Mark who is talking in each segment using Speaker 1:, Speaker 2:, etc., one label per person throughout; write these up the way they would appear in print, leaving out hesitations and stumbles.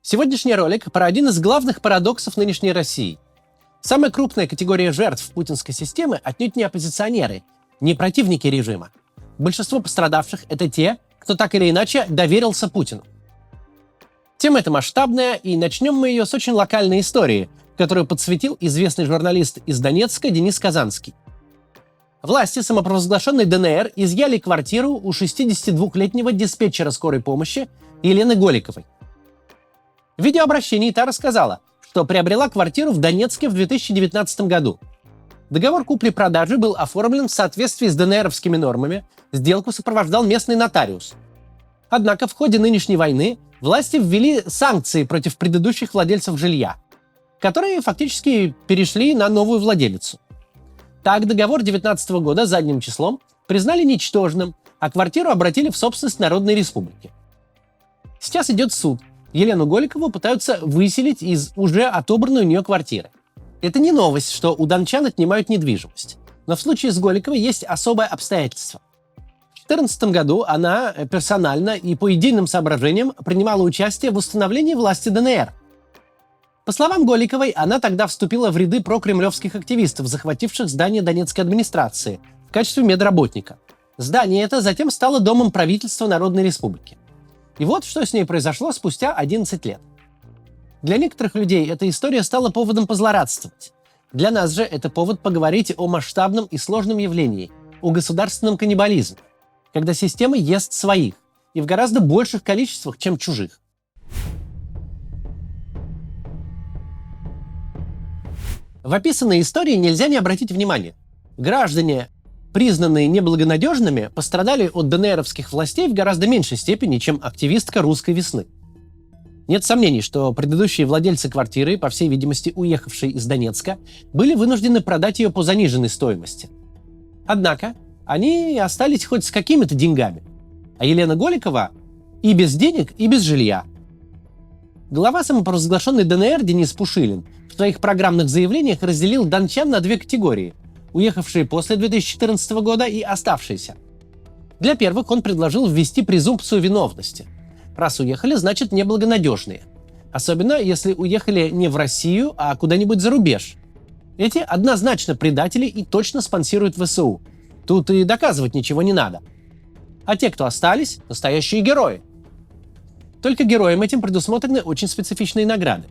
Speaker 1: Сегодняшний ролик про один из главных парадоксов нынешней России. Самая крупная категория жертв путинской системы отнюдь не оппозиционеры, не противники режима. Большинство пострадавших – это те, кто так или иначе доверился Путину. Тема эта масштабная, и начнем мы ее с очень локальной истории, которую подсветил известный журналист из Донецка Денис Казанский. Власти самопровозглашенной ДНР изъяли квартиру у 62-летнего диспетчера скорой помощи Елены Голиковой. В видеообращении та рассказала, что приобрела квартиру в Донецке в 2019 году. Договор купли-продажи был оформлен в соответствии с ДНРовскими нормами, сделку сопровождал местный нотариус. Однако в ходе нынешней войны власти ввели санкции против предыдущих владельцев жилья, которые фактически перешли на новую владелицу. Так, договор 2019 года задним числом признали ничтожным, а квартиру обратили в собственность Народной Республики. Сейчас идет суд. Елену Голикову пытаются выселить из уже отобранной у нее квартиры. Это не новость, что у дончан отнимают недвижимость. Но в случае с Голиковой есть особое обстоятельство. В 2014 году она персонально и по идейным соображениям принимала участие в установлении власти ДНР. По словам Голиковой, она тогда вступила в ряды прокремлевских активистов, захвативших здание Донецкой администрации в качестве медработника. Здание это затем стало домом правительства Народной Республики. И вот что с ней произошло спустя 11 лет. Для некоторых людей эта история стала поводом позлорадствовать. Для нас же это повод поговорить о масштабном и сложном явлении, о государственном каннибализме, когда система ест своих, и в гораздо больших количествах, чем чужих. В описанной истории нельзя не обратить внимание. Граждане, признанные неблагонадежными, пострадали от ДНРовских властей в гораздо меньшей степени, чем активистка «Русской весны». Нет сомнений, что предыдущие владельцы квартиры, по всей видимости уехавшие из Донецка, были вынуждены продать ее по заниженной стоимости. Однако они остались хоть с какими-то деньгами, а Елена Голикова и без денег, и без жилья. Глава самопровозглашенной ДНР Денис Пушилин в своих программных заявлениях разделил дончан на две категории – уехавшие после 2014 года и оставшиеся. Для первых он предложил ввести презумпцию виновности. Раз уехали, значит неблагонадежные. Особенно, если уехали не в Россию, а куда-нибудь за рубеж. Эти однозначно предатели и точно спонсируют ВСУ. Тут и доказывать ничего не надо. А те, кто остались, настоящие герои. Только героям этим предусмотрены очень специфичные награды.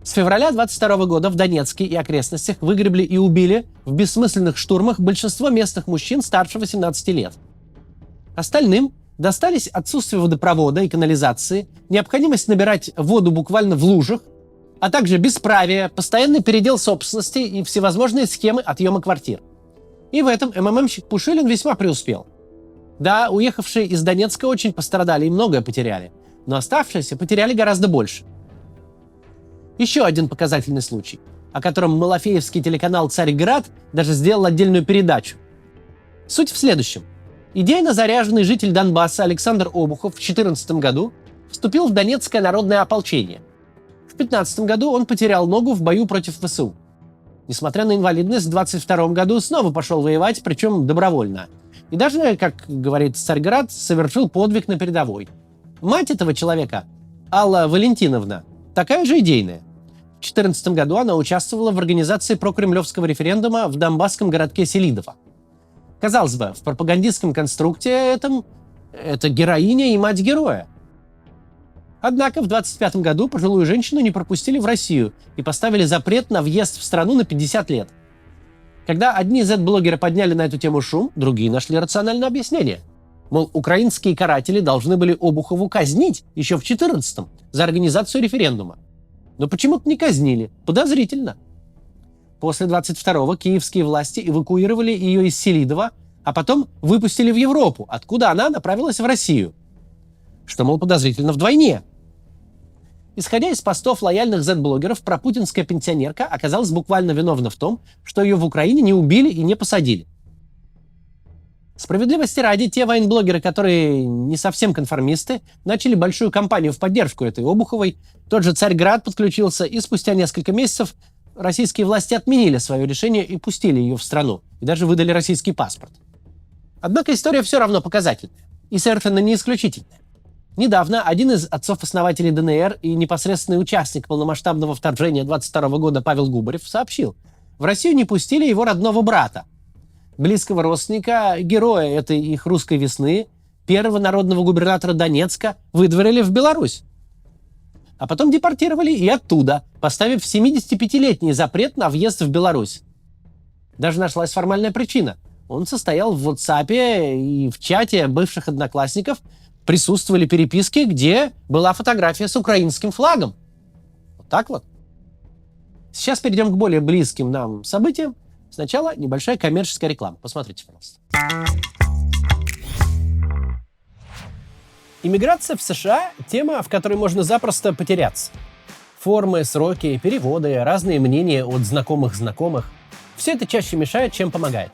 Speaker 1: С февраля 22 года в Донецке и окрестностях выгребли и убили в бессмысленных штурмах большинство местных мужчин старше 18 лет. Остальным достались отсутствие водопровода и канализации, необходимость набирать воду буквально в лужах, а также бесправие, постоянный передел собственности и всевозможные схемы отъема квартир. И в этом МММщик Пушилин весьма преуспел. Да, уехавшие из Донецка очень пострадали и многое потеряли, но оставшиеся потеряли гораздо больше. Еще один показательный случай, о котором малафеевский телеканал «Царьград» даже сделал отдельную передачу. Суть в следующем. Идейно заряженный житель Донбасса Александр Обухов в 2014 году вступил в Донецкое народное ополчение. В 2015 году он потерял ногу в бою против ВСУ. Несмотря на инвалидность, в 2022 году снова пошел воевать, причем добровольно. И даже, как говорит Царьград, совершил подвиг на передовой. Мать этого человека, Алла Валентиновна, такая же идейная. В 2014 году она участвовала в организации прокремлевского референдума в донбасском городке Селидово. Казалось бы, в пропагандистском конструкте это героиня и мать героя. Однако в 2025 году пожилую женщину не пропустили в Россию и поставили запрет на въезд в страну на 50 лет. Когда одни Z-блогеры подняли на эту тему шум, другие нашли рациональное объяснение. Мол, украинские каратели должны были Обухову казнить еще в 2014-м за организацию референдума. Но почему-то не казнили. Подозрительно. После 22-го киевские власти эвакуировали ее из Селидова, а потом выпустили в Европу, откуда она направилась в Россию. Что, мол, подозрительно вдвойне. Исходя из постов лояльных Z-блогеров, пропутинская пенсионерка оказалась буквально виновна в том, что ее в Украине не убили и не посадили. Справедливости ради, те военблогеры, которые не совсем конформисты, начали большую кампанию в поддержку этой Обуховой. Тот же Царьград подключился, и спустя несколько месяцев российские власти отменили свое решение и пустили ее в страну, и даже выдали российский паспорт. Однако история все равно показательная, и совершенно не исключительная. Недавно один из отцов-основателей ДНР и непосредственный участник полномасштабного вторжения 22 года Павел Губарев сообщил, в Россию не пустили его родного брата, близкого родственника, героя этой их русской весны, первого народного губернатора Донецка, выдворили в Беларусь. А потом депортировали и оттуда, поставив 75-летний запрет на въезд в Беларусь. Даже нашлась формальная причина. Он состоял в WhatsApp и в чате бывших одноклассников, присутствовали переписки, где была фотография с украинским флагом. Вот так вот. Сейчас перейдем к более близким нам событиям. Сначала небольшая коммерческая реклама. Посмотрите, пожалуйста. Иммиграция в США – тема, в которой можно запросто потеряться. Формы, сроки, переводы, разные мнения от знакомых-знакомых – все это чаще мешает, чем помогает.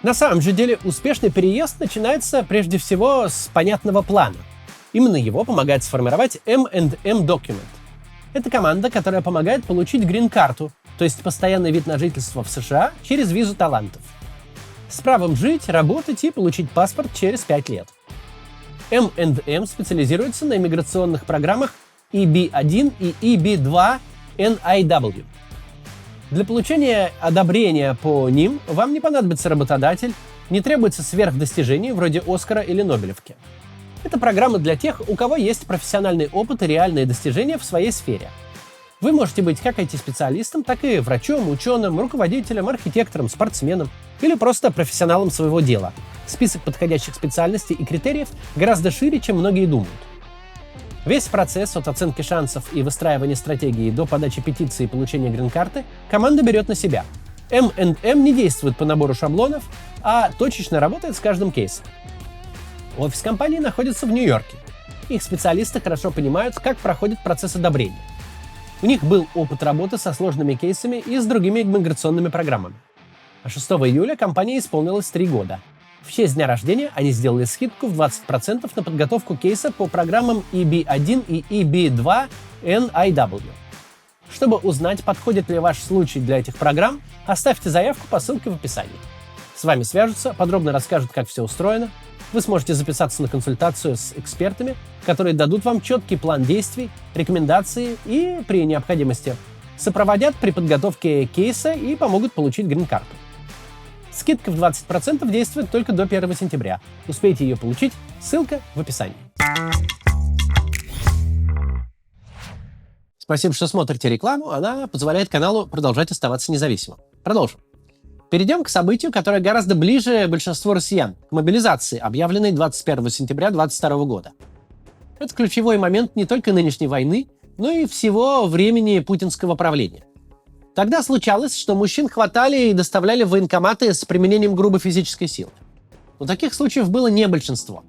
Speaker 1: На самом же деле успешный переезд начинается прежде всего с понятного плана. Именно его помогает сформировать M&M Document. Это команда, которая помогает получить грин-карту, то есть постоянный вид на жительство в США через визу талантов. С правом жить, работать и получить паспорт через 5 лет. M&M специализируется на иммиграционных программах EB-1 и EB-2 NIW. Для получения одобрения по ним вам не понадобится работодатель, не требуется сверхдостижений вроде Оскара или Нобелевки. Это программа для тех, у кого есть профессиональный опыт и реальные достижения в своей сфере. Вы можете быть как IT-специалистом, так и врачом, ученым, руководителем, архитектором, спортсменом или просто профессионалом своего дела. Список подходящих специальностей и критериев гораздо шире, чем многие думают. Весь процесс от оценки шансов и выстраивания стратегии до подачи петиции и получения грин-карты команда берет на себя. M&M не действует по набору шаблонов, а точечно работает с каждым кейсом. Офис компании находится в Нью-Йорке. Их специалисты хорошо понимают, как проходит процесс одобрения. У них был опыт работы со сложными кейсами и с другими иммиграционными программами. А 6 июля компании исполнилось 3 года. В честь дня рождения они сделали скидку в 20% на подготовку кейса по программам EB-1 и EB-2 NIW. Чтобы узнать, подходит ли ваш случай для этих программ, оставьте заявку по ссылке в описании. С вами свяжутся, подробно расскажут, как все устроено. Вы сможете записаться на консультацию с экспертами, которые дадут вам четкий план действий, рекомендации и, при необходимости, сопроводят при подготовке кейса и помогут получить грин-карту. Скидка в 20% действует только до 1 сентября. Успейте ее получить, ссылка в описании. Спасибо, что смотрите рекламу, она позволяет каналу продолжать оставаться независимым. Продолжим. Перейдем к событию, которое гораздо ближе большинству россиян, к мобилизации, объявленной 21 сентября 2022 года. Это ключевой момент не только нынешней войны, но и всего времени путинского правления. Тогда случалось, что мужчин хватали и доставляли в военкоматы с применением грубой физической силы. Но таких случаев было не большинство.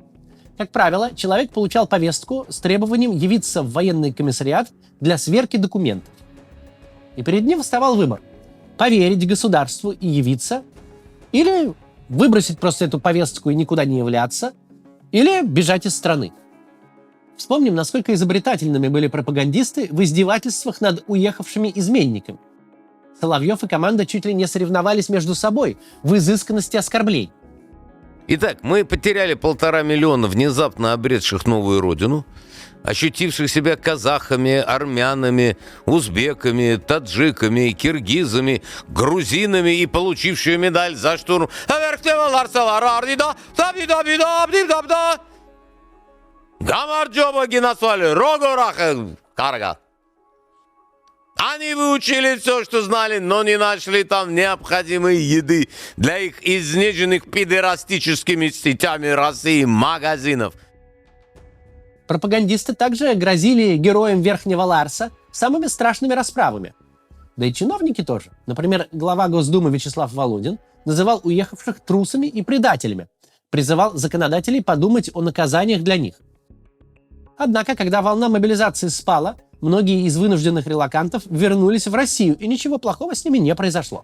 Speaker 1: Как правило, человек получал повестку с требованием явиться в военный комиссариат для сверки документов. И перед ним вставал выбор – поверить государству и явиться, или выбросить просто эту повестку и никуда не являться, или бежать из страны. Вспомним, насколько изобретательными были пропагандисты в издевательствах над уехавшими изменниками. Соловьев и команда чуть ли не соревновались между собой в изысканности оскорблений.
Speaker 2: Итак, мы потеряли 1,5 миллиона внезапно обретших новую родину, ощутивших себя казахами, армянами, узбеками, таджиками, киргизами, грузинами и получившие медаль за штурм. Они выучили все, что знали, но не нашли там необходимой еды для их изнеженных педерастическими сетями России магазинов.
Speaker 1: Пропагандисты также грозили героям Верхнего Ларса самыми страшными расправами. Да и чиновники тоже. Например, глава Госдумы Вячеслав Володин называл уехавших трусами и предателями, призывал законодателей подумать о наказаниях для них. Однако, когда волна мобилизации спала, многие из вынужденных релокантов вернулись в Россию, и ничего плохого с ними не произошло.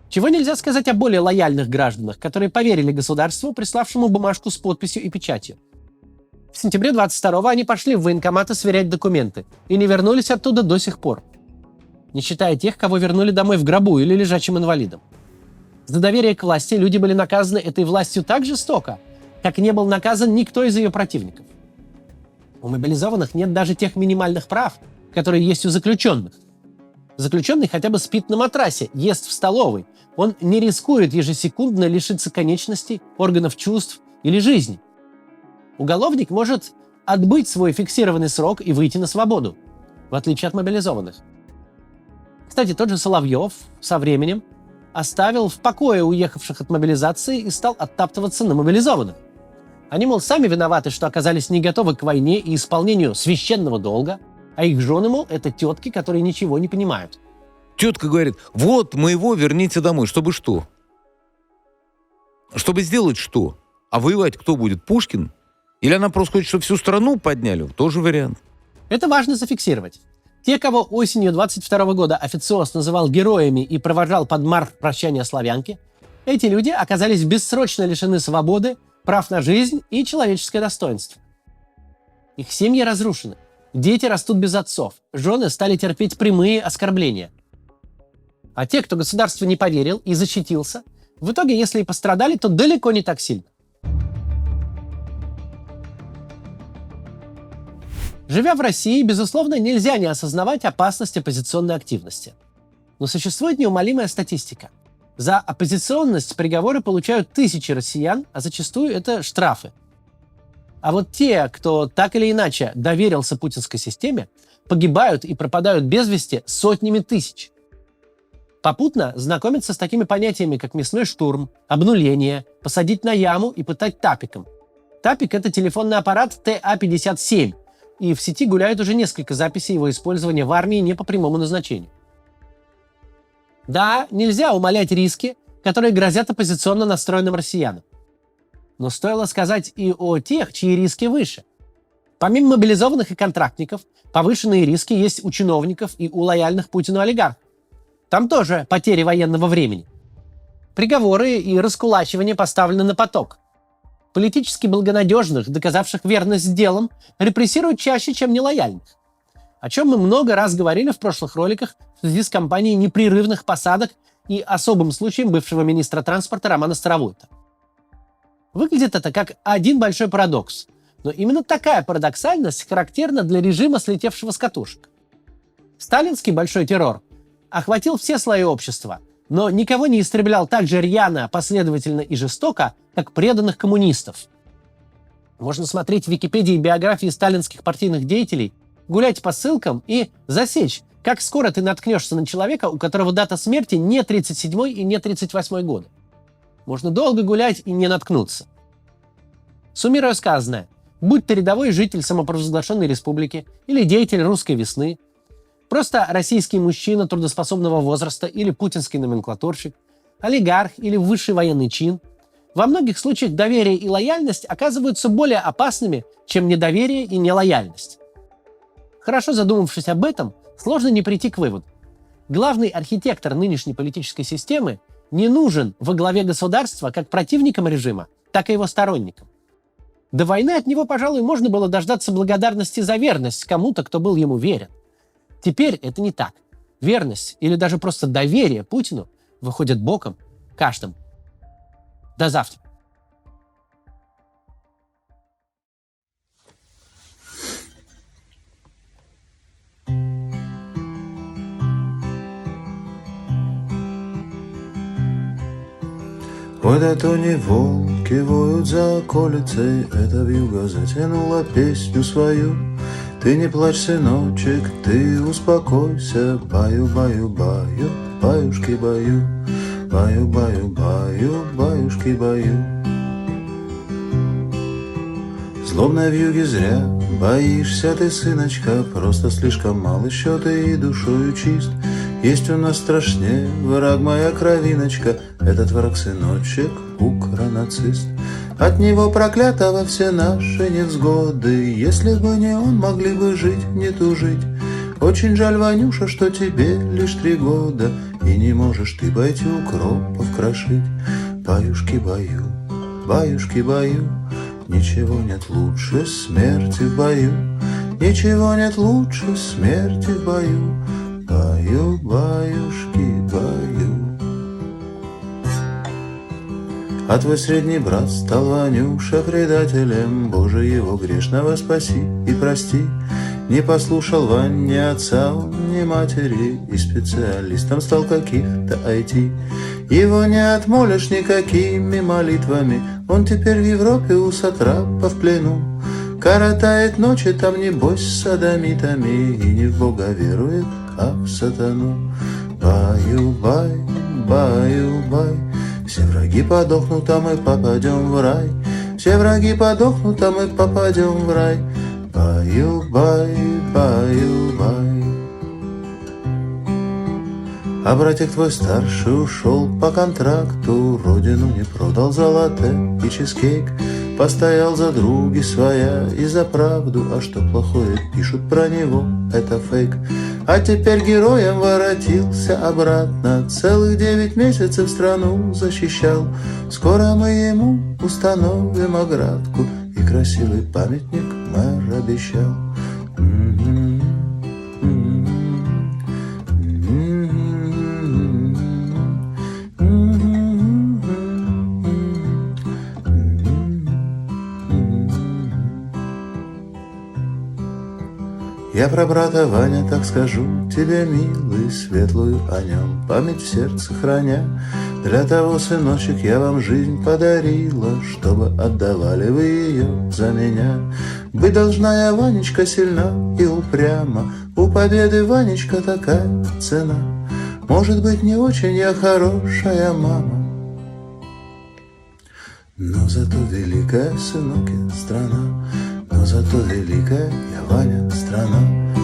Speaker 1: Чего нельзя сказать о более лояльных гражданах, которые поверили государству, приславшему бумажку с подписью и печатью. В сентябре 22-го они пошли в военкоматы сверять документы и не вернулись оттуда до сих пор. Не считая тех, кого вернули домой в гробу или лежачим инвалидом. За доверие к власти люди были наказаны этой властью так жестоко, как не был наказан никто из ее противников. У мобилизованных нет даже тех минимальных прав, которые есть у заключенных. Заключенный хотя бы спит на матрасе, ест в столовой. Он не рискует ежесекундно лишиться конечностей, органов чувств или жизни. Уголовник может отбыть свой фиксированный срок и выйти на свободу, в отличие от мобилизованных. Кстати, тот же Соловьев со временем оставил в покое уехавших от мобилизации и стал оттаптываться на мобилизованных. Они, мол, сами виноваты, что оказались не готовы к войне и исполнению священного долга, а их жены, мол, это тетки, которые ничего не понимают.
Speaker 3: Тетка говорит: вот, моего верните домой. Чтобы что? Чтобы сделать что? А воевать кто будет? Пушкин? Или она просто хочет, чтобы всю страну подняли? Тоже вариант.
Speaker 1: Это важно зафиксировать. Те, кого осенью 22 года официоз называл героями и провожал под марш прощания славянки, эти люди оказались бессрочно лишены свободы, прав на жизнь и человеческое достоинство. Их семьи разрушены, дети растут без отцов, жены стали терпеть прямые оскорбления. А те, кто государству не поверил и защитился, в итоге, если и пострадали, то далеко не так сильно. Живя в России, безусловно, нельзя не осознавать опасность оппозиционной активности. Но существует неумолимая статистика. За оппозиционность приговоры получают тысячи россиян, а зачастую это штрафы. А вот те, кто так или иначе доверился путинской системе, погибают и пропадают без вести сотнями тысяч. Попутно знакомиться с такими понятиями, как мясной штурм, обнуление, посадить на яму и пытать тапиком. Тапик – это телефонный аппарат ТА-57, и в сети гуляют уже несколько записей его использования в армии не по прямому назначению. Да, нельзя умалять риски, которые грозят оппозиционно настроенным россиянам. Но стоило сказать и о тех, чьи риски выше. Помимо мобилизованных и контрактников, повышенные риски есть у чиновников и у лояльных Путину олигархов. Там тоже потери военного времени. Приговоры и раскулачивание поставлены на поток. Политически благонадежных, доказавших верность делам, репрессируют чаще, чем нелояльных. О чем мы много раз говорили в прошлых роликах в связи с кампанией непрерывных посадок и особым случаем бывшего министра транспорта Романа Старовойта. Выглядит это как один большой парадокс, но именно такая парадоксальность характерна для режима, слетевшего с катушек. Сталинский большой террор охватил все слои общества, но никого не истреблял так же рьяно, последовательно и жестоко, как преданных коммунистов. Можно смотреть в Википедии биографии сталинских партийных деятелей, гулять по ссылкам и засечь, как скоро ты наткнешься на человека, у которого дата смерти не 37-й и не 38-й годы. Можно долго гулять и не наткнуться. Суммируя сказанное, будь ты рядовой житель самопровозглашенной республики или деятель русской весны, просто российский мужчина трудоспособного возраста или путинский номенклатурщик, олигарх или высший военный чин, во многих случаях доверие и лояльность оказываются более опасными, чем недоверие и нелояльность. Хорошо задумавшись об этом, сложно не прийти к выводу. Главный архитектор нынешней политической системы не нужен во главе государства как противникам режима, так и его сторонникам. До войны от него, пожалуй, можно было дождаться благодарности за верность кому-то, кто был ему верен. Теперь это не так. Верность или даже просто доверие Путину выходит боком каждому. До завтра.
Speaker 4: Ой, да то не волки воют за околицей, это вьюга затянула песню свою. Ты не плачь, сыночек, ты успокойся, баю, баю, баю, баюшки, баю, баю, баю, баю, баюшки, баю. Злобной вьюги зря боишься ты, сыночка, просто слишком мал еще ты и душою чист. Есть у нас страшнее враг, моя кровиночка, этот враг, сыночек, укронацист. От него проклятого все наши невзгоды, если бы не он, могли бы жить, не тужить. Очень жаль, Ванюша, что тебе лишь 3 года, и не можешь ты пойти укропов крошить. Баюшки, баю, баюшки, баю, ничего нет лучше смерти в бою, ничего нет лучше смерти в бою. Баю, баюшки, баю. А твой средний брат стал, Ванюша, предателем. Боже, его грешного спаси и прости. Не послушал Вань ни отца, ни матери, и специалистом стал каких-то IT. Его не отмолишь никакими молитвами, он теперь в Европе у сатрапа в плену. Коротает ночи там, небось, с содомитами, и не в Бога верует, а в сатану. Баю-бай, баю-бай, все враги подохнут, а мы попадем в рай. Все враги подохнут, а мы попадем в рай. Баю-бай, баю-бай. А братик твой старший ушел по контракту, родину не продал за латте и чизкейк. Постоял за други своя и за правду, а что плохое пишут про него, это фейк. А теперь героем воротился обратно, целых 9 месяцев страну защищал. Скоро мы ему установим оградку, и красивый памятник мэр обещал. Я про брата Ваня так скажу тебе, милый, светлую о нем память в сердце храня. Для того, сыночек, я вам жизнь подарила, чтобы отдавали вы ее за меня. Быть должна я, Ванечка, сильна и упряма, у победы, Ванечка, такая цена. Может быть, не очень я хорошая мама, но зато великая, сынок, я страна. Но зато великая я, Ваня, страна.